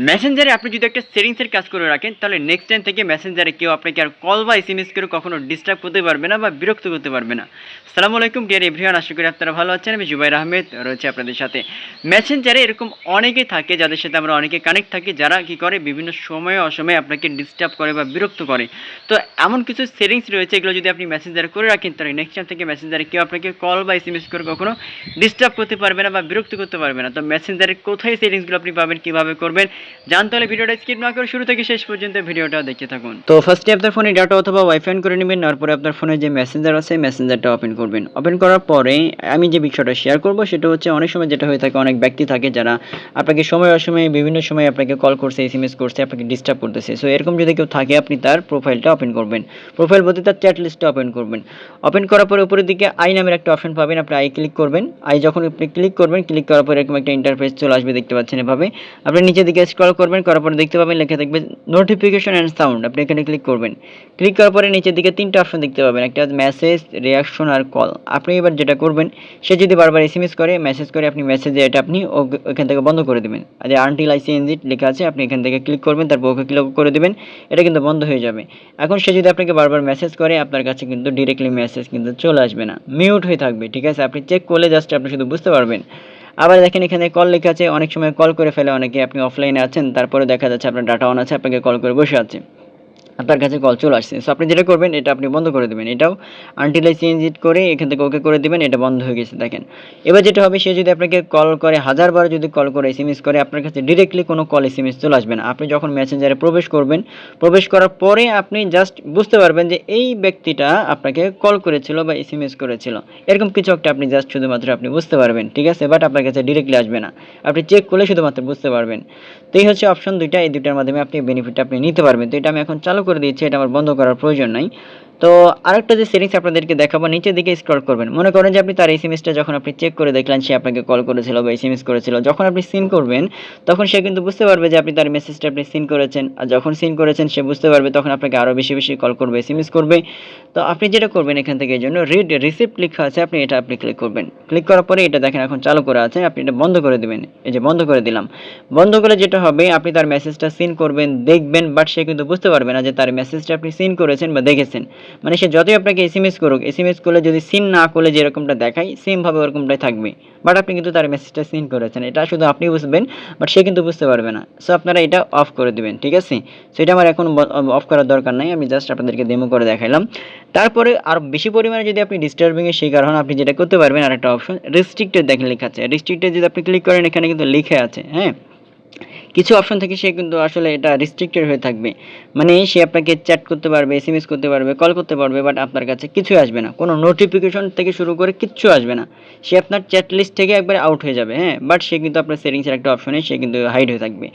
মেসেঞ্জারে আপনি যদি একটা সেটিংসের কাজ করে রাখেন তাহলে নেক্সট টাইম থেকে মেসেঞ্জারে কেউ আপনাকে আর কল বা এসএমএস করে কখনো ডিস্টার্ব করতে পারবে না বা বিরক্ত করতে পারবে না। আসসালামু আলাইকুম ডিয়ার এভরিওয়ান, আশা করি আপনারা ভালো আছেন। আমি জুবাইর আহমেদ রয়েছে আপনাদের সাথে। মেসেঞ্জারে এরকম অনেকেই থাকে যাদের সাথে আমরা অনেকে কানেক্ট থাকি, যারা কি করে বিভিন্ন সময়ে অসময়ে আপনাকে ডিস্টার্ব করে বা বিরক্ত করে। তো এমন কিছু সেটিংস রয়েছে, এগুলো যদি আপনি মেসেঞ্জারে করে রাখেন তাহলে নেক্সট টাইম থেকে মেসেঞ্জারে কেউ আপনাকে কল বা এসএমএস করে কখনো ডিস্টার্ব করতে পারবে না বা বিরক্ত করতে পারবে না। তো মেসেঞ্জারে কোথায় সেটিংসগুলো আপনি পাবেন, কীভাবে করবেন জানতে হলে ভিডিওটা স্কিপ না করে শুরু থেকে শেষ পর্যন্ত ভিডিওটা দেখতে থাকুন। তো ফার্স্টে আপনার ফোনে ডাটা অথবা ওয়াইফাই অন করে নেবেন, তারপরে আপনার ফোনে যে মেসেঞ্জার আছে মেসেঞ্জারটা ওপেন করবেন। ওপেন করার পরে আমি যে বিষয়টা শেয়ার করব সেটা হচ্ছে, অনেক সময় যেটা হয়ে থাকে, অনেক ব্যক্তি থাকে যারা আপনাকে সময় অসময়ে বিভিন্ন সময় আপনাকে কল করছে, এসএমএস করছে, আপনাকে ডিস্টার্ব করতেছে। সো এরকম যদি কেউ থাকে আপনি তার প্রোফাইলটা ওপেন করবেন। প্রোফাইল বলতে তার চ্যাট লিস্টটা ওপেন করবেন। ওপেন করার পরে উপরের দিকে আই নামের একটা অপশন পাবেন, আপনি আই ক্লিক করবেন। আই যখন আপনি ক্লিক করবেন, ক্লিক করার পরে এরকম একটা ইন্টারফেস চলে আসবে, দেখতে পাচ্ছেন এভাবে। আপনি নিচের দিকে স্ক্রল করবেন, করার পরে দেখতে পাবেন লেখা থাকবে নোটিফিকেশন অ্যান্ড সাউন্ড। আপনি এখানে ক্লিক করবেন। ক্লিক করার পরে নিচের দিকে তিনটা অপশন দেখতে পাবেন, একটা মেসেজ, রিয়াকশন আর কল। আপনি এবার যেটা করবেন, সে যদি বারবার এসএমএস করে, মেসেজ করে, আপনি মেসেজে এটা আপনি ওখান থেকে বন্ধ করে দেবেন। আর আনটিল আই চেঞ্জ ইট লেখা আছে, আপনি এখান থেকে ক্লিক করবেন, তারপর ওকে ক্লিক করে দেবেন। এটা কিন্তু বন্ধ হয়ে যাবে। এখন সে যদি আপনাকে বারবার মেসেজ করে, আপনার কাছে কিন্তু ডিরেক্টলি মেসেজ কিন্তু চলে আসবে না, মিউট হয়ে থাকবে। ঠিক আছে, আপনি চেক করলে জাস্ট আপনি শুধু বুঝতে পারবেন। আবার দেখেন এখানে কল লেখা আছে, অনেক সময় কল করে ফেলে অনেকে। আপনি অফলাইনে আছেন, তারপরে দেখা যাচ্ছে আপনার ডাটা অন আছে, আপনাকে কল করে বসে আছে, আপনার কাছে কল চলে আসছে। সো আপনি যেটা করবেন, এটা আপনি বন্ধ করে দেবেন। এটাও আনটিল আই চেঞ্জ ইট করে এখান থেকে ওকে করে দেবেন, এটা বন্ধ হয়ে গেছে। দেখেন এবার যেটা হবে, সে যদি আপনাকে কল করে, হাজারবার যদি কল করে, এসএমএস করে, আপনার কাছে ডিরেক্টলি কোনো কল এসএমএস চলে আসবে না। আপনি যখন মেসেঞ্জারে প্রবেশ করবেন, প্রবেশ করার পরে আপনি জাস্ট বুঝতে পারবেন যে এই ব্যক্তিটা আপনাকে কল করেছিল বা এসএমএস করেছিল, এরকম কিছু একটা আপনি জাস্ট শুধুমাত্র আপনি বুঝতে পারবেন। ঠিক আছে, বাট আপনার কাছে ডিরেক্টলি আসবে না, আপনি চেক করলে শুধুমাত্র বুঝতে পারবেন। তো এই হচ্ছে অপশন দুইটা, এই দুইটার মাধ্যমে আপনি বেনিফিটটা আপনি নিতে পারবেন। তো এটা আমি এখন চালু করে দিয়েছি, এটা আমার বন্ধ করার প্রয়োজন নাই। তো আরেকটা যে সেটিংস আপনাদেরকে দেখাবো, নিচের দিকে স্ক্রল করবেন। মনে করেন যে আপনি তার এসএমএসটা যখন আপনি চেক করে দেখলেন সে আপনাকে কল করেছিল বা এসএমএস করেছিল, যখন আপনি সিন করবেন তখন সে কিন্তু বুঝতে পারবে যে আপনি তার মেসেজটা আপনি সিন করেছেন। আর যখন সিন করেছেন সে বুঝতে পারবে, তখন আপনাকে আরও বেশি বেশি কল করবে, এসএমএস করবে। তো আপনি যেটা করবেন, এখান থেকে এই জন্য রিড রিসিপ্ট লেখা আছে, আপনি এটা আপনি ক্লিক করবেন। ক্লিক করার পরে এটা দেখেন এখন চালু করা আছে, আপনি এটা বন্ধ করে দেবেন। এই যে বন্ধ করে দিলাম। বন্ধ করে যেটা হবে, আপনি তার মেসেজটা সিন করবেন, দেখবেন, বাট সে কিন্তু বুঝতে পারবে না যে তার মেসেজটা আপনি সিন করেছেন বা দেখেছেন। মানে সে যতই আপনাকে এসএমএস করুক, এসএমএস করলে যদি সিন না করলে যেরকমটা দেখায় সেম ভাবে ওরকমটাই থাকবে, বাট আপনি কিন্তু তার মেসেজটা সিন করেছেন। এটা শুধু আপনি বুঝবেন, বাট সে কিন্তু বুঝতে পারবে না। সো আপনারা এটা অফ করে দিবেন। ঠিক আছে, সো এটা আমার এখন অফ করার দরকার নাই, আমি জাস্ট আপনাদেরকে ডেমো করে দেখাইলাম। তারপরে আর বেশি পরিমাণে যদি আপনি ডিস্টার্বিং এর শিকার হন, আপনি যেটা করতে পারবেন, আরেকটা অপশন রেস্ট্রিক্টেড দেখেন লেখা আছে। রেস্ট্রিক্টেড যদি আপনি ক্লিক করেন, এখানে কিন্তু লিখে আছে, হ্যাঁ, কিছু অপশন থেকে সে কিন্তু আসলে এটা রেস্ট্রিক্টেড হয়ে থাকবে। মানে সে আপনাকে চ্যাট করতে পারবে, এসএমএস করতে পারবে, কল করতে পারবে, বাট আপনার কাছে কিছুই আসবে না, কোনো নোটিফিকেশন থেকে শুরু করে কিচ্ছু আসবে না। সে আপনার চ্যাট লিস্ট থেকে একবারে আউট হয়ে যাবে, হ্যাঁ, বাট সে কিন্তু আপনার সেটিংসের একটা অপশনে সে কিন্তু হাইড হয়ে থাকবে।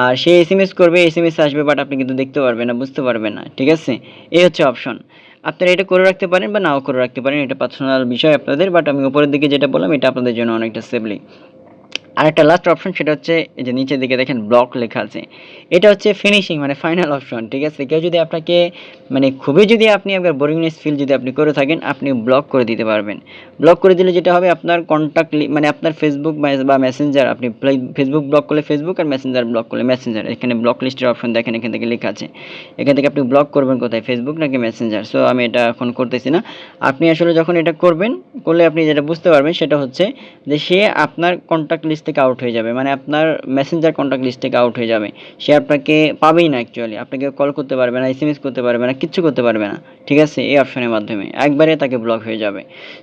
আর সে এসএমএস করবে, এসএমএস আসবে, বাট আপনি কিন্তু দেখতে পারবেন না, বুঝতে পারবেন না। ঠিক আছে, এই হচ্ছে অপশন। আপনারা এটা করে রাখতে পারেন বা নাও করে রাখতে পারেন, এটা পার্সোনাল বিষয় আপনাদের, বাট আমি উপরের দিকে যেটা বললাম এটা আপনাদের জন্য অনেকটা সেফলি। আরেকটা লাস্ট অপশন, সেটা হচ্ছে এই যে নিচের দিকে দেখেন ব্লক লেখা আছে, এটা হচ্ছে ফিনিশিং মানে ফাইনাল অপশন। ঠিক আছে, কেউ যদি আপনাকে মানে খুবই যদি আপনি একবার বোরিংনেস ফিল যদি আপনি করে থাকেন, আপনি ব্লক করে দিতে পারবেন। ব্লক করে দিলে যেটা হবে, আপনার কন্ট্যাক্ট মানে আপনার ফেসবুক বা মেসেঞ্জার, আপনি ফেসবুক ব্লক করলে ফেসবুক আর মেসেঞ্জার ব্লক করলে মেসেঞ্জার, এখানে ব্লক লিস্টের অপশন দেখেন, এখান থেকে লেখা আছে। এখান থেকে আপনি ব্লক করবেন কোথায়, ফেসবুক নাকি মেসেঞ্জার। সো আমি এটা এখন করতেছি না। আপনি আসলে যখন এটা করবেন, করলে আপনি যেটা বুঝতে পারবেন সেটা হচ্ছে যে সে আপনার কন্ট্যাক্ট লিস্ট থেকে আউট হয়ে যাবে, মানে আপনার মেসেঞ্জার কন্ট্যাক্ট লিস্ট থেকে আউট হয়ে যাবে। সে আপনাকে পাবেই না, অ্যাকচুয়ালি আপনাকে কল করতে পারবে না, এসএমএস করতে পারবে না, কিচ্ছু করতে পারবে না। ঠিক আছে, এই অপশনের মাধ্যমে একবারে তাকে ব্লক হয়ে যাবে।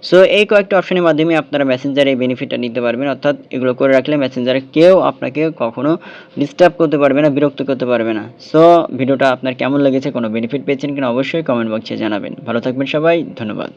সো এই কয়েকটা অপশনের মাধ্যমে আপনারা মেসেঞ্জারে এই বেনিফিটটা নিতে পারবেন, অর্থাৎ এগুলো করে রাখলে মেসেঞ্জারে কেউ আপনাকে কখনো ডিস্টার্ব করতে পারবে না, বিরক্ত করতে পারবে না। সো ভিডিওটা আপনার কেমন লেগেছে, কোনো বেনিফিট পেয়েছেন কিনা অবশ্যই কমেন্ট বক্সে জানাবেন। ভালো থাকবেন সবাই, ধন্যবাদ।